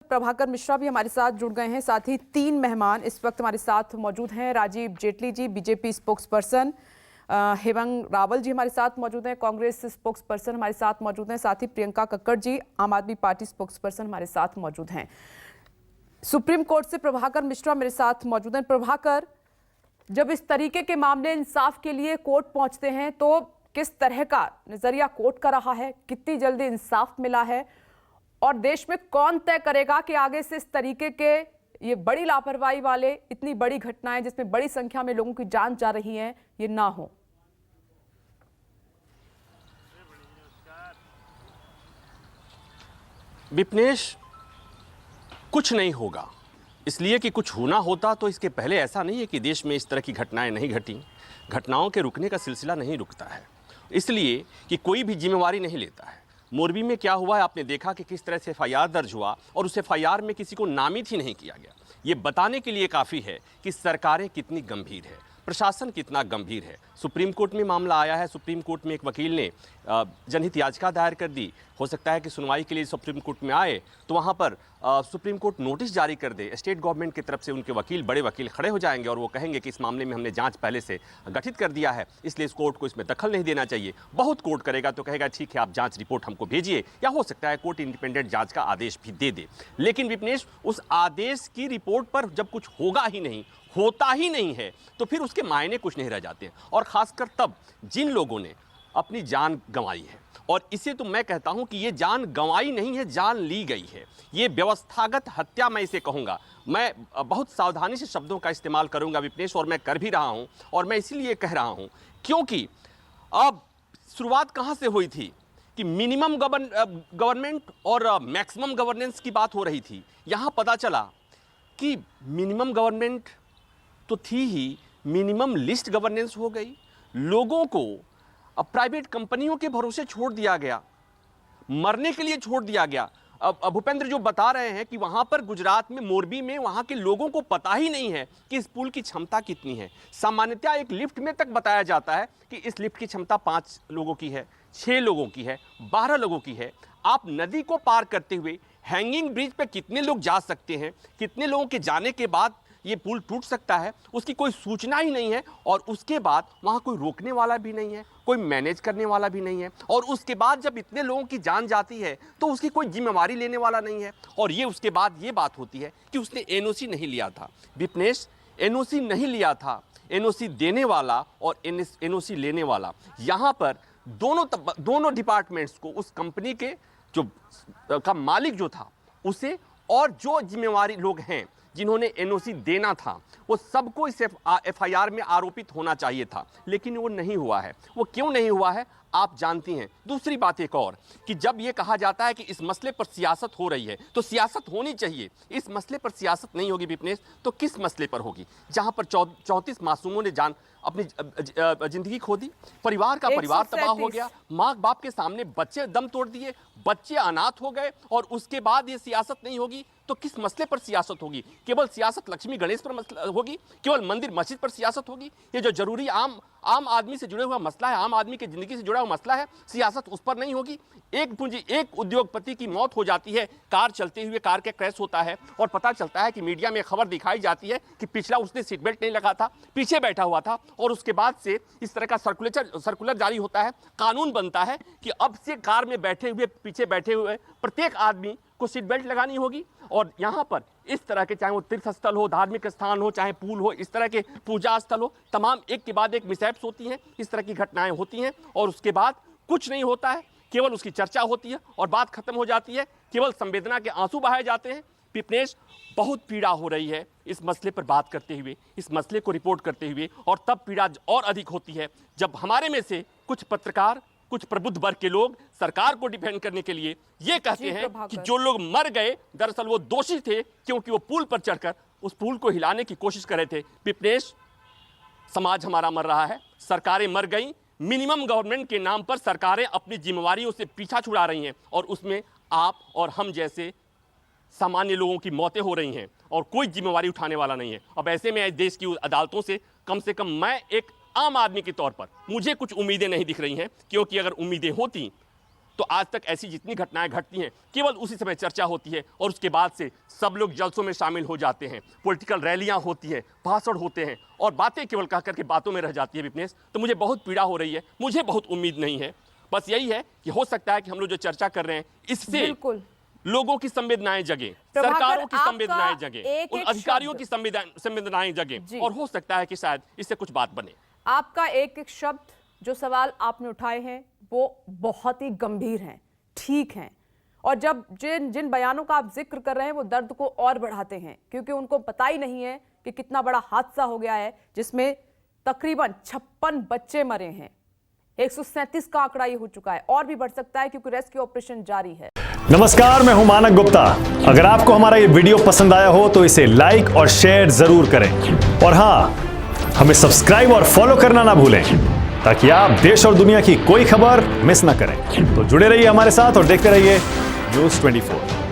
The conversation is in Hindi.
प्रभाकर मिश्रा भी हमारे साथ जुड़ गए हैं। साथ ही 3 मेहमान इस वक्त हमारे साथ मौजूद हैं। Rajeev Jaitley ji, BJP spokesperson, Hemant Rawal ji हमारे साथ मौजूद हैं, कांग्रेस स्पोक्स पर्सन हमारे साथ मौजूद हैं। साथ ही प्रियंका कक्कड़ जी, आम आदमी पार्टी स्पोक्स पर्सन हमारे साथ मौजूद हैं। सुप्रीम कोर्ट से प्रभाकर मिश्रा मेरे साथ मौजूद हैं। प्रभाकर, जब इस तरीके के मामले इंसाफ के लिए कोर्ट पहुंचते हैं तो किस तरह का नजरिया कोर्ट का रहा है, कितनी जल्दी इंसाफ मिला है, और देश में कौन तय करेगा कि आगे से इस तरीके के ये बड़ी लापरवाही वाले इतनी बड़ी घटनाएं जिसमें बड़ी संख्या में लोगों की जान जा रही है ये ना हो? विपनेश, कुछ नहीं होगा, इसलिए कि कुछ होना होता तो इसके पहले ऐसा नहीं है कि देश में इस तरह की घटनाएं नहीं घटी। घटनाओं के रुकने का सिलसिला नहीं रुकता है, इसलिए कि कोई भी जिम्मेवारी नहीं लेता है। मोरबी में क्या हुआ है आपने देखा कि किस तरह से एफआईआर दर्ज हुआ और उस एफआईआर में किसी को नामित ही नहीं किया गया। ये बताने के लिए काफ़ी है कि सरकारें कितनी गंभीर है, प्रशासन कितना गंभीर है। सुप्रीम कोर्ट में मामला आया है, सुप्रीम कोर्ट में एक वकील ने जनहित याचिका दायर कर दी। हो सकता है कि सुनवाई के लिए सुप्रीम कोर्ट में आए तो वहाँ पर सुप्रीम कोर्ट नोटिस जारी कर दे। स्टेट गवर्नमेंट की तरफ से उनके वकील, बड़े वकील खड़े हो जाएंगे और वो कहेंगे कि इस मामले में हमने जांच पहले से गठित कर दिया है, इसलिए इस कोर्ट को इसमें दखल नहीं देना चाहिए। बहुत कोर्ट करेगा तो कहेगा ठीक है, आप जांच रिपोर्ट हमको भेजिए, या हो सकता है कोर्ट इंडिपेंडेंट जांच का आदेश भी दे दे। लेकिन विपनेश, उस आदेश की रिपोर्ट पर जब कुछ होगा ही नहीं, होता ही नहीं है, तो फिर उसके मायने कुछ नहीं रह जाते हैं। और खासकर तब जिन लोगों ने अपनी जान गंवाई है, और इसे तो मैं कहता हूं कि ये जान गंवाई नहीं है, जान ली गई है। ये व्यवस्थागत हत्या मैं इसे कहूंगा। मैं बहुत सावधानी से शब्दों का इस्तेमाल करूंगा विपनेश, और मैं कर भी रहा हूं, और मैं इसीलिए कह रहा हूं क्योंकि अब शुरुआत कहां से हुई थी कि मिनिमम गवर्नमेंट और मैक्सिमम गवर्नेंस की बात हो रही थी। यहां पता चला कि मिनिमम गवर्नमेंट तो थी ही, मिनिमम लिस्ट गवर्नेंस हो गई। लोगों को अब प्राइवेट कंपनियों के भरोसे छोड़ दिया गया, मरने के लिए छोड़ दिया गया। अब भूपेंद्र जो बता रहे हैं कि वहां पर गुजरात में, मोरबी में, वहां के लोगों को पता ही नहीं है कि इस पुल की क्षमता कितनी है। सामान्यतः एक लिफ्ट में तक बताया जाता है कि इस लिफ्ट की क्षमता 5 लोगों की है, 6 लोगों की है, 12 लोगों की है। आप नदी को पार करते हुए हैंगिंग ब्रिज पे कितने लोग जा सकते हैं, कितने लोगों के जाने के बाद ये पुल टूट सकता है, उसकी कोई सूचना ही नहीं है। और उसके बाद वहाँ कोई रोकने वाला भी नहीं है, कोई मैनेज करने वाला भी नहीं है। और उसके बाद जब इतने लोगों की जान जाती है तो उसकी कोई जिम्मेवारी लेने वाला नहीं है। और ये उसके बाद ये बात होती है कि उसने एनओसी नहीं लिया था। विपनेश, एनओसी नहीं लिया था, एनओसी देने वाला और एनओसी लेने वाला, यहाँ पर दोनों डिपार्टमेंट्स को, उस कंपनी के जो का मालिक जो था उसे, और जो जिम्मेवारी लोग हैं जिन्होंने एनओसी देना था, वो सबको इस एफआईआर में आरोपित होना चाहिए था। लेकिन वो नहीं हुआ है। वो क्यों नहीं हुआ है आप जानती हैं। दूसरी बात एक और, कि जब ये कहा जाता है कि इस मसले पर सियासत हो रही है तो सियासत होनी चाहिए। इस मसले पर सियासत नहीं होगी विपनेश, तो किस मसले पर होगी? जहां पर 34 मासूमों ने जान अपनी जिंदगी खो दी, परिवार का परिवार तबाह हो गया, माँ बाप के सामने बच्चे दम तोड़ दिए, बच्चे अनाथ हो गए, और उसके बाद ये सियासत नहीं होगी तो किस मसले पर सियासत होगी? केवल सियासत लक्ष्मी गणेश पर होगी? केवल मंदिर मस्जिद पर सियासत होगी? ये जो जरूरी आम आदमी से जुड़े हुआ मसला है, आम आदमी की जिंदगी से जुड़ा हुआ मसला है, सियासत उस पर नहीं होगी? एक उद्योगपति की मौत हो जाती है, कार चलते हुए कार के क्रैश होता है, और पता चलता है कि मीडिया में खबर दिखाई जाती है कि पिछला उसने सीट बेल्ट नहीं लगा था, पीछे बैठा हुआ था, और उसके बाद से इस तरह का सर्कुलर जारी होता है, कानून बनता है कि अब से कार में बैठे हुए, पीछे बैठे हुए प्रत्येक आदमी को सीट बेल्ट लगानी होगी। और यहाँ पर इस तरह के, चाहे वो तीर्थ स्थल हो, धार्मिक स्थान हो, चाहे पुल हो, इस तरह के पूजा स्थल हो, तमाम एक के बाद एक मिसहैप्स होती हैं, इस तरह की घटनाएं होती हैं, और उसके बाद कुछ नहीं होता है, केवल उसकी चर्चा होती है और बात खत्म हो जाती है, केवल संवेदना के आंसू बहाए जाते हैं। विपनेश, बहुत पीड़ा हो रही है इस मसले पर बात करते हुए, इस मसले को रिपोर्ट करते हुए, और तब पीड़ा और अधिक होती है जब हमारे में से कुछ पत्रकार, कुछ प्रबुद्ध वर्ग के लोग सरकार को डिफेंड करने के लिए ये कहते हैं कि जो लोग मर गए दरअसल वो दोषी थे, क्योंकि वो पुल पर चढ़कर उस पुल को हिलाने की कोशिश कर रहे थे। विपनेश, समाज हमारा मर रहा है, सरकारें मर गई, मिनिमम गवर्नमेंट के नाम पर सरकारें अपनी जिम्मेवारियों से पीछा छुड़ा रही हैं, और उसमें आप और हम जैसे सामान्य लोगों की मौतें हो रही हैं, और कोई जिम्मेवारी उठाने वाला नहीं है। अब ऐसे में देश की अदालतों से कम मैं एक आम आदमी के तौर पर, मुझे कुछ उम्मीदें नहीं दिख रही हैं, क्योंकि अगर उम्मीदें होती तो आज तक ऐसी जितनी घटनाएं घटती हैं केवल उसी समय चर्चा होती है और उसके बाद से सब लोग जलसों में शामिल हो जाते हैं, पॉलिटिकल रैलियां होती हैं, भाषण होते हैं और बातें केवल कह करके बातों में रह जाती है। विपनेश, तो मुझे बहुत पीड़ा हो रही है, मुझे बहुत उम्मीद नहीं है। बस यही है कि हो सकता है कि हम लोग जो चर्चा कर रहे हैं इससे बिल्कुल लोगों की संवेदनाएं जगे, प्रभाकर, सरकारों की आपका संवेदनाएं जगे, उन एक अधिकारियों शब्द। की संवेदनाएं जगे जी। और हो सकता है कि शायद इससे कुछ बात बने। आपका एक एक शब्द, जो सवाल आपने उठाए हैं वो बहुत ही गंभीर हैं, ठीक हैं, और जब जिन जिन बयानों का आप जिक्र कर रहे हैं वो दर्द को और बढ़ाते हैं, क्योंकि उनको पता ही नहीं है कि कितना बड़ा हादसा हो गया है जिसमें तकरीबन 56 बच्चे मरे हैं। 137 का आंकड़ा ये हो चुका है, और भी बढ़ सकता है क्योंकि रेस्क्यू ऑपरेशन जारी है। नमस्कार, मैं हूं मानक गुप्ता। अगर आपको हमारा ये वीडियो पसंद आया हो तो इसे लाइक और शेयर जरूर करें, और हां, हमें सब्सक्राइब और फॉलो करना ना भूलें ताकि आप देश और दुनिया की कोई खबर मिस ना करें। तो जुड़े रहिए हमारे साथ और देखते रहिए न्यूज़ 24।